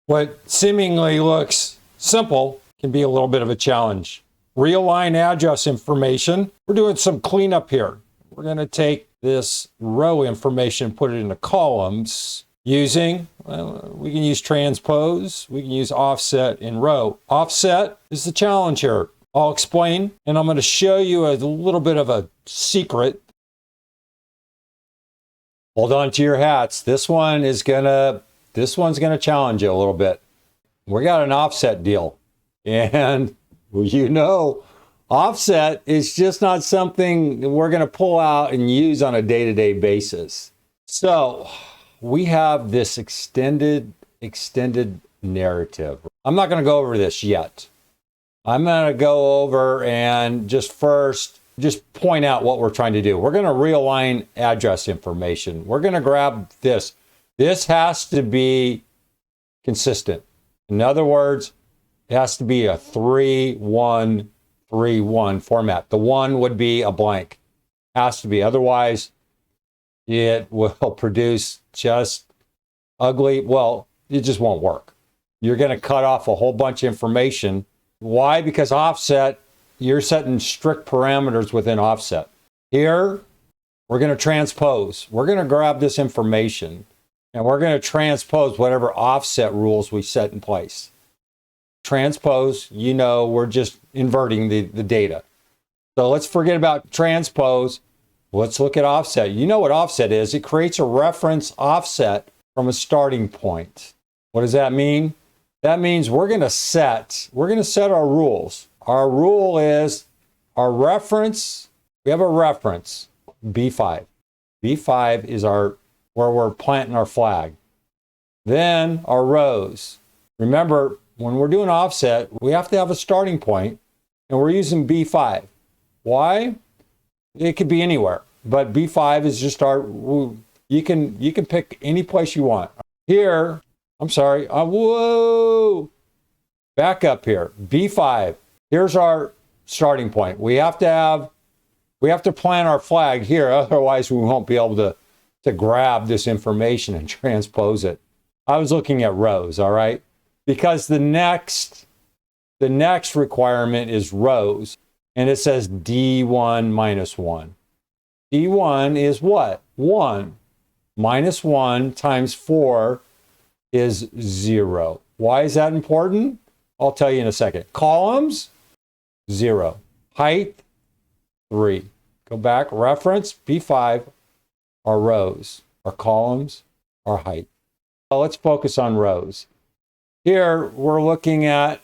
What seemingly looks simple can be a little bit of a challenge. Realign address information. We're doing some cleanup here. We're going to take this row information, put it into columns using, we can use transpose, we can use offset in row. Offset is the challenge here. I'll explain, and I'm going to show you a little bit of a secret. Hold on to your hats. This one's going to challenge you a little bit. We got an offset deal. And you know, offset is just not something we're going to pull out and use on a day-to-day basis. So we have this extended narrative. I'm not going to go over this yet. I'm going to go over and just point out what we're trying to do. We're going to realign address information. We're going to grab this. This has to be consistent. In other words, it has to be a 3-1-3-1 format. The 1 would be a blank. Has to be. Otherwise, it will produce just ugly. Well, it just won't work. You're going to cut off a whole bunch of information. Why? Because offset, you're setting strict parameters within offset. Here, we're going to transpose. We're going to grab this information, and we're going to transpose whatever offset rules we set in place. Transpose, you know, we're just inverting the data. So let's forget about transpose. Let's look at offset. You know what offset is. It creates a reference offset from a starting point. What does that mean? That means we're going to set our rules. Our rule is our reference. We have a reference, B5. B5 is where we're planting our flag. Then our rows. Remember, when we're doing offset, we have to have a starting point, and we're using B5. Why? It could be anywhere, but B5 is just you can pick any place you want. Here, I'm sorry, whoa, back up here, B5. Here's our starting point. We have to plant our flag here, otherwise we won't be able to grab this information and transpose it. I was looking at rows, all right? Because the next requirement is rows, and it says D1 minus 1. D1 is what? 1. Minus 1 times 4 is 0. Why is that important? I'll tell you in a second. Columns, 0. Height, 3. Go back, reference, B5, our rows. Our columns, our height. Well, let's focus on rows. Here, we're looking at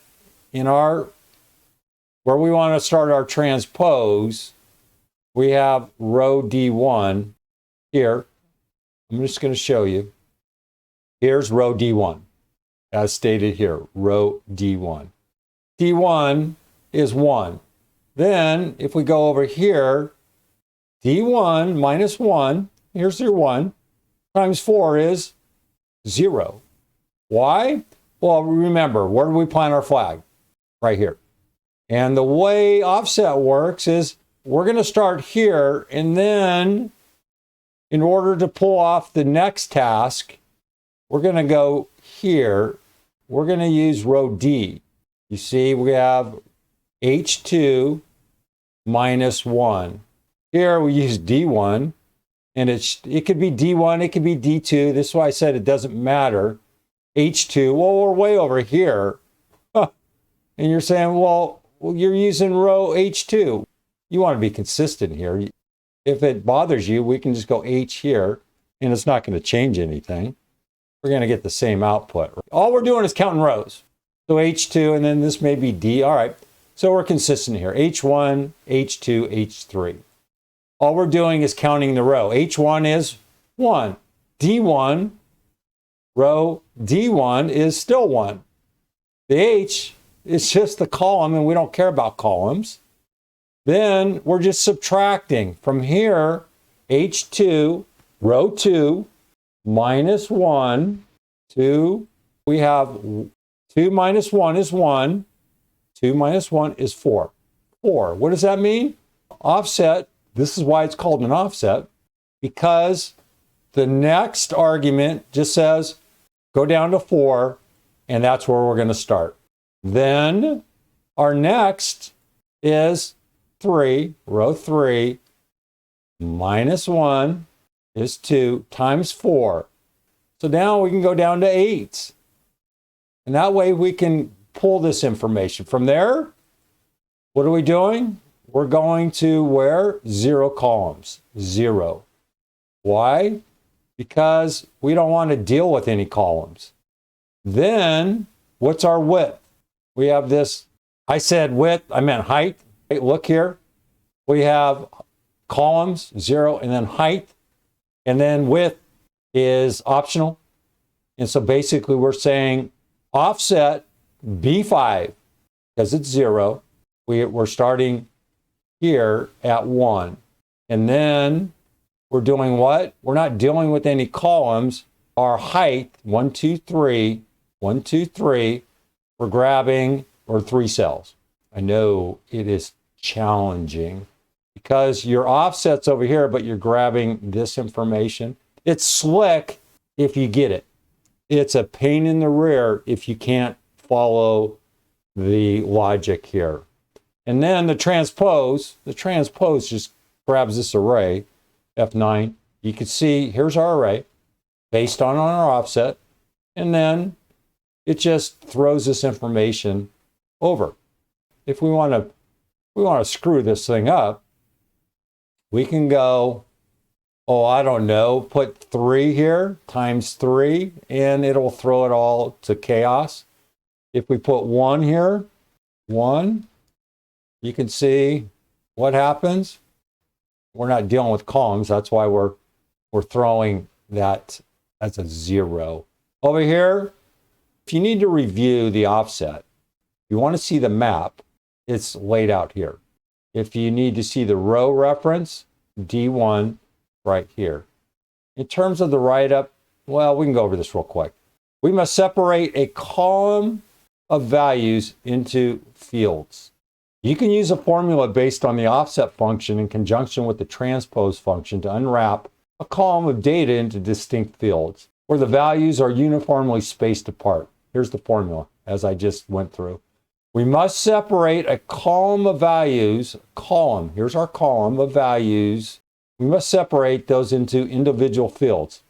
where we want to start our transpose, we have row D1 here. I'm just going to show you. Here's row D1, as stated here, row D1. D1 is 1. Then, if we go over here, D1 minus 1, here's your 1, times 4 is 0. Why? Well, remember, where do we plant our flag? Right here. And the way offset works is we're going to start here, and then in order to pull off the next task, we're going to go here. We're going to use row D. You see, we have H2 minus 1. Here we use D1, and it could be D1, it could be D2. This is why I said it doesn't matter. H2, well, we're way over here. Huh. And you're saying, well, you're using row H2. You want to be consistent here. If it bothers you, we can just go H here, and it's not going to change anything. We're going to get the same output. All we're doing is counting rows. So H2, and then this may be D. All right, so we're consistent here. H1, H2, H3. All we're doing is counting the row. H1 is 1. D1, row D1 is still 1. The H is just the column, and we don't care about columns. Then we're just subtracting from here, H2, row 2, minus 1, 2. We have 2 minus 1 is 1. 2 minus 1 is 4. 4. What does that mean? Offset. This is why it's called an offset, because the next argument just says, go down to 4, And that's where we're going to start. Then our next is 3, row 3, minus 1 is 2 times 4. So now we can go down to 8. And that way we can pull this information. From there, what are we doing? We're going to where? 0 columns. 0. Why? Because we don't want to deal with any columns. Then, what's our width? We have this, I said width, I meant height. Hey, look here. We have columns, 0, and then height. And then width is optional. And so basically we're saying offset B5, because it's 0. We're starting here at 1. And then we're doing what? We're not dealing with any columns. Our height, 1, 2, 3, 1, 2, 3, we're grabbing, or 3 cells. I know it is challenging because your offset's over here, but you're grabbing this information. It's slick if you get it. It's a pain in the rear if you can't follow the logic here. And then the transpose just grabs this array, F9. You can see here's our array based on our offset, and then it just throws this information over. If we want to screw this thing up, we can go, oh, I don't know, put 3 here times 3, and it'll throw it all to chaos. If we put 1 here, 1, you can see what happens. We're not dealing with columns. That's why we're throwing that as a 0. Over here, if you need to review the offset, you want to see the map, it's laid out here. If you need to see the row reference, D1 right here. In terms of the write-up, well, we can go over this real quick. We must separate a column of values into fields. You can use a formula based on the offset function in conjunction with the transpose function to unwrap a column of data into distinct fields where the values are uniformly spaced apart. Here's the formula, as I just went through. We must separate a column of values, here's our column of values. We must separate those into individual fields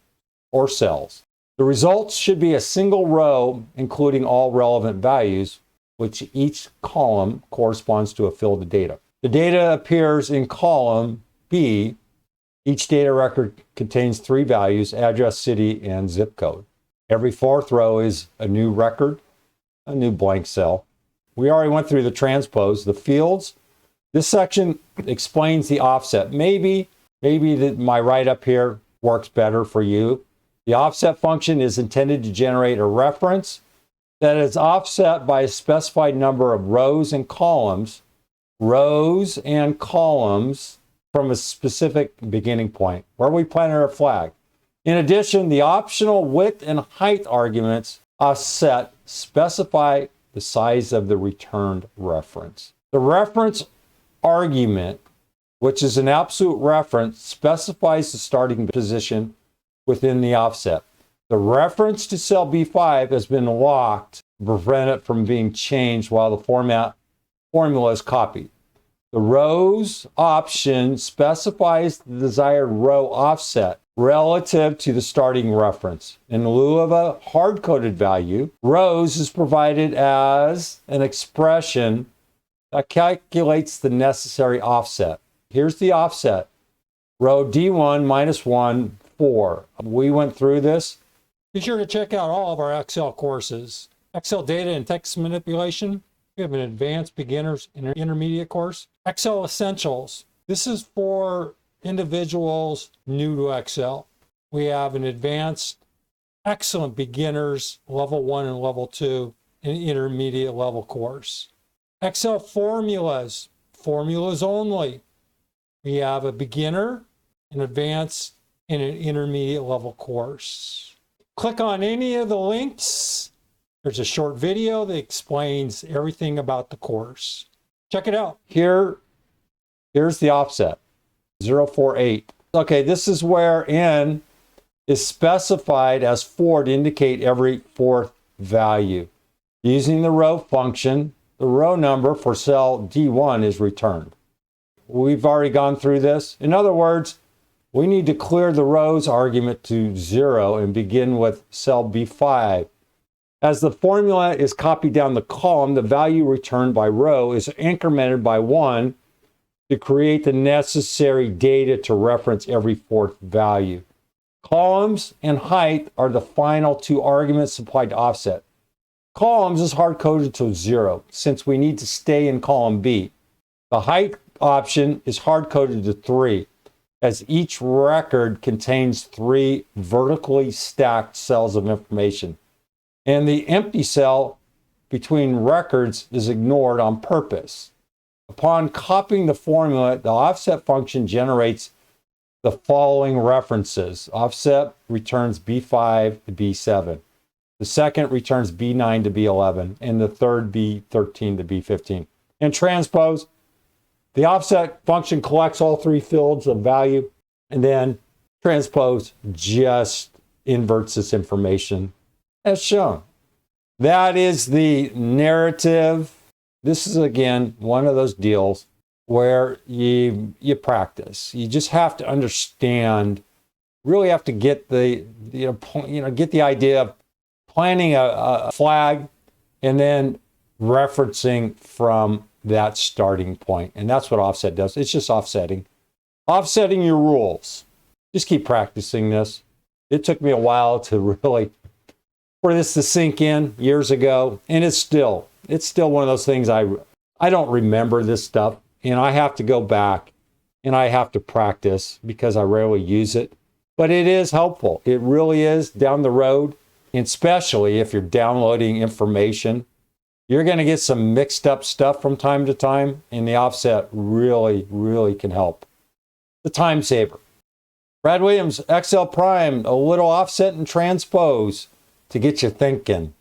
or cells. The results should be a single row including all relevant values, which each column corresponds to a field of data. The data appears in column B. Each data record contains 3 values, address, city, and zip code. Every 4th row is a new record, a new blank cell. We already went through the transpose, the fields. This section explains the offset. Maybe my write-up here works better for you. The offset function is intended to generate a reference that is offset by a specified number of rows and columns from a specific beginning point where we planted our flag. In addition, the optional width and height arguments offset specify the size of the returned reference. The reference argument, which is an absolute reference, specifies the starting position within the offset. The reference to cell B5 has been locked to prevent it from being changed while the formula is copied. The rows option specifies the desired row offset relative to the starting reference. In lieu of a hard-coded value, rows is provided as an expression that calculates the necessary offset. Here's the offset. Row D1 minus 1, 4. We went through this. Be sure to check out all of our Excel courses. Excel data and text manipulation. We have an advanced beginners and intermediate course. Excel essentials. This is for individuals new to Excel. We have an advanced, excellent beginners, level 1 and level 2, and intermediate level course. Excel formulas, formulas only. We have a beginner, an advanced, and an intermediate level course. Click on any of the links. There's a short video that explains everything about the course. Check it out. Here's the offset, 048. Okay, this is where N is specified as 4 to indicate every 4th value. Using the row function, the row number for cell D1 is returned. We've already gone through this. In other words, we need to clear the rows argument to 0 and begin with cell B5. As the formula is copied down the column, the value returned by row is incremented by 1 to create the necessary data to reference every fourth value. Columns and height are the final two arguments supplied to offset. Columns is hard-coded to 0 since we need to stay in column B. The height option is hard-coded to 3 as each record contains 3 vertically stacked cells of information. And the empty cell between records is ignored on purpose. Upon copying the formula, the offset function generates the following references. Offset returns B5 to B7. The second returns B9 to B11, and the third B13 to B15. And transpose, the offset function collects all 3 fields of value, and then transpose just inverts this information as shown. That is the narrative. This is, again, one of those deals where you practice. You just have to understand, really have to get the get the idea of planning a flag and then referencing from that starting point. And that's what offset does. It's just offsetting. Offsetting your rules. Just keep practicing this. It took me a while to really for this to sink in years ago, and it's still one of those things I don't remember this stuff, and I have to go back and I have to practice because I rarely use it. But it is helpful. It really is down the road, and especially if you're downloading information. You're going to get some mixed up stuff from time to time, and the offset really, really can help. The time saver. Brad Williams, XL Prime, a little offset and transpose to get you thinking.